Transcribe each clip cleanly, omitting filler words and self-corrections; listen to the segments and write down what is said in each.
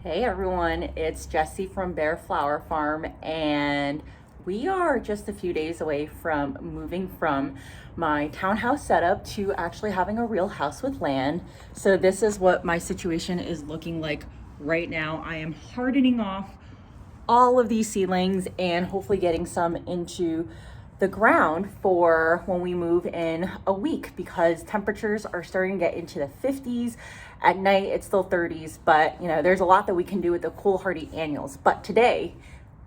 Hey everyone, it's Jessie from b.a.r.e Flower Farm, and we are just a few days away from moving from my townhouse setup to actually having a real house with land. So this is what my situation is looking like right now. I am hardening off all of these seedlings and hopefully getting some into the ground for when we move in a week, because temperatures are starting to get into the 50s. At night it's still 30s, but you know, there's a lot that we can do with the cool hardy annuals. But today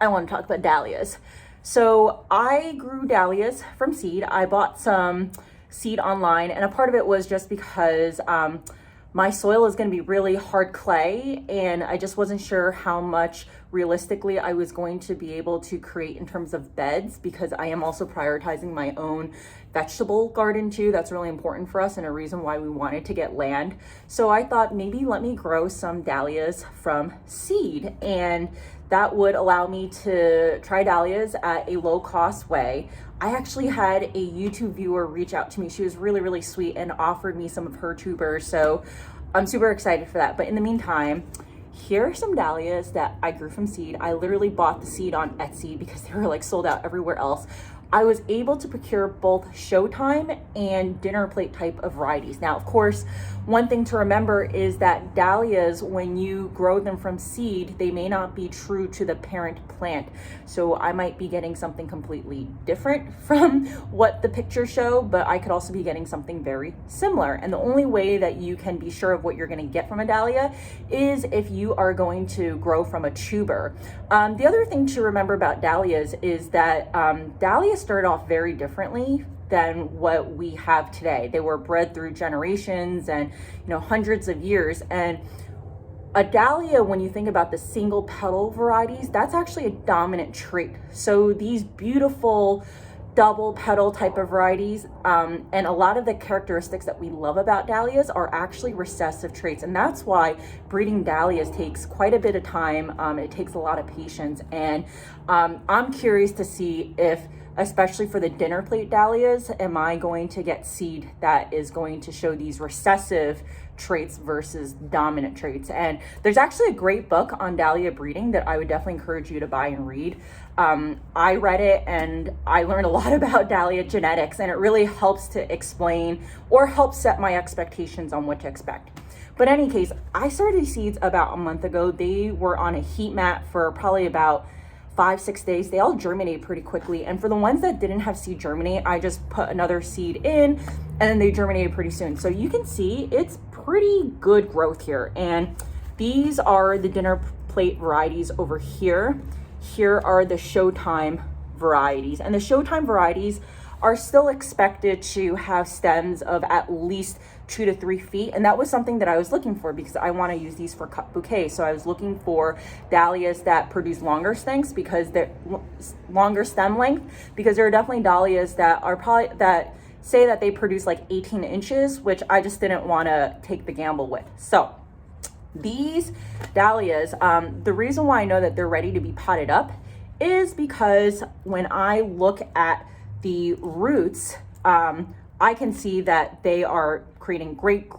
I want to talk about dahlias. So I grew dahlias from seed. I bought some seed online, and a part of it was just because my soil is going to be really hard clay, and I just wasn't sure how much realistically I was going to be able to create in terms of beds, because I am also prioritizing my own vegetable garden too. That's really important for us and a reason why we wanted to get land. So I thought maybe let me grow some dahlias from seed, and that would allow me to try dahlias at a low cost way. I actually had a YouTube viewer reach out to me. She was really, really sweet and offered me some of her tubers. So I'm super excited for that. But in the meantime, here are some dahlias that I grew from seed. I literally bought the seed on Etsy because they were like sold out everywhere else. I was able to procure both Showtime and dinner plate type of varieties. Now, of course, one thing to remember is that dahlias, when you grow them from seed, they may not be true to the parent plant. So I might be getting something completely different from what the pictures show, but I could also be getting something very similar. And the only way that you can be sure of what you're going to get from a dahlia is if you are going to grow from a tuber. The other thing to remember about dahlias is that dahlias started off very differently than what we have today. They were bred through generations and hundreds of years. And a dahlia, when you think about the single petal varieties, that's actually a dominant trait. So these beautiful double petal type of varieties, and a lot of the characteristics that we love about dahlias are actually recessive traits. And that's why breeding dahlias takes quite a bit of time. It takes a lot of patience. And I'm curious to see if, especially for the dinner plate dahlias, am I going to get seed that is going to show these recessive traits versus dominant traits. And there's actually a great book on dahlia breeding that I would definitely encourage you to buy and read. I read it and I learned a lot about dahlia genetics, and it really helps to explain or help set my expectations on what to expect. But in any case, I started these seeds about a month ago. They were on a heat mat for probably about 5-6 days. They all germinate pretty quickly. And for the ones that didn't have seed germinate, I just put another seed in and then they germinated pretty soon. So you can see it's pretty good growth here. And these are the dinner plate varieties over here. Here are the Showtime varieties. And the Showtime varieties are still expected to have stems of at least 2 to 3 feet. And that was something that I was looking for because I want to use these for cut bouquets. So I was looking for dahlias that produce longer stems, because they're longer stem length, because there are definitely dahlias that are probably that say that they produce like 18 inches, which I just didn't want to take the gamble with. So these dahlias, the reason why I know that they're ready to be potted up is because when I look at the roots, I can see that they are creating great,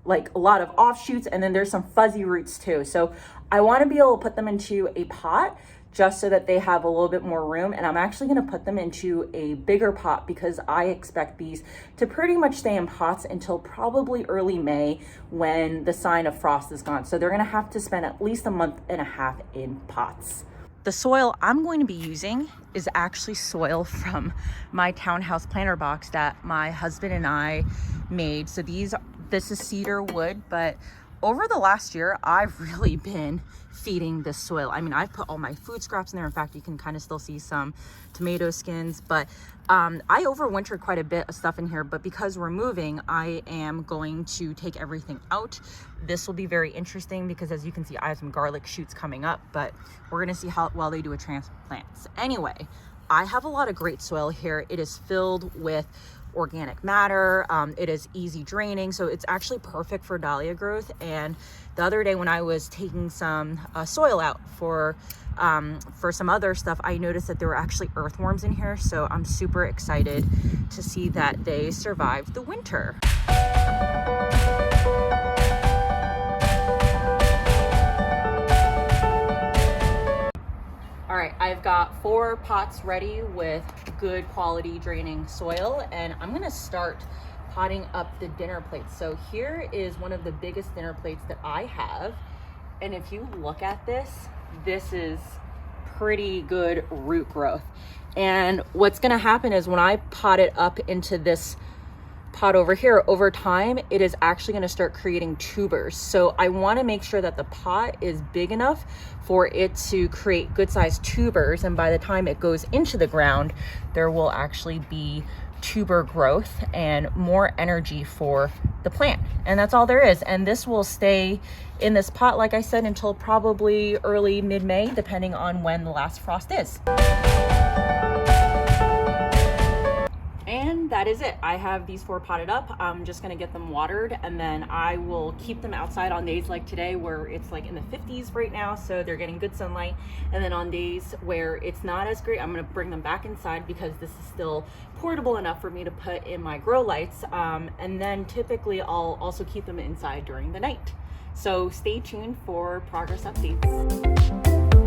like a lot of offshoots, and then there's some fuzzy roots too. So I want to be able to put them into a pot just so that they have a little bit more room. And I'm actually going to put them into a bigger pot because I expect these to pretty much stay in pots until probably early May, when the sign of frost is gone. So they're going to have to spend at least a month and a half in pots. The soil I'm going to be using is actually soil from my townhouse planter box that my husband and I made. So this is cedar wood, but over the last year, I've really been feeding this soil. I mean, I've put all my food scraps in there. In fact, you can kind of still see some tomato skins, but I overwintered quite a bit of stuff in here. But because we're moving, I am going to take everything out. This will be very interesting because, as you can see, I have some garlic shoots coming up, but we're gonna see how well they do a transplant. Anyway, I have a lot of great soil here. It is filled with organic matter. It is easy draining, so it's actually perfect for dahlia growth. And the other day when I was taking some soil out for some other stuff, I noticed that there were actually earthworms in here. So I'm super excited to see that they survived the winter. I've got 4 pots ready with good quality draining soil, and I'm gonna start potting up the dinner plates. So here is one of the biggest dinner plates that I have. And if you look at this, this is pretty good root growth. And what's gonna happen is when I pot it up into this pot over here, over time, it is actually gonna start creating tubers. So I wanna make sure that the pot is big enough for it to create good sized tubers. And by the time it goes into the ground, there will actually be tuber growth and more energy for the plant. And that's all there is. And this will stay in this pot, like I said, until probably early mid-May, depending on when the last frost is. And that is it. I have these 4 potted up. I'm just gonna get them watered, and then I will keep them outside on days like today where it's like in the 50s right now, so they're getting good sunlight. And then on days where it's not as great, I'm gonna bring them back inside because this is still portable enough for me to put in my grow lights. And then typically I'll also keep them inside during the night. So stay tuned for progress updates.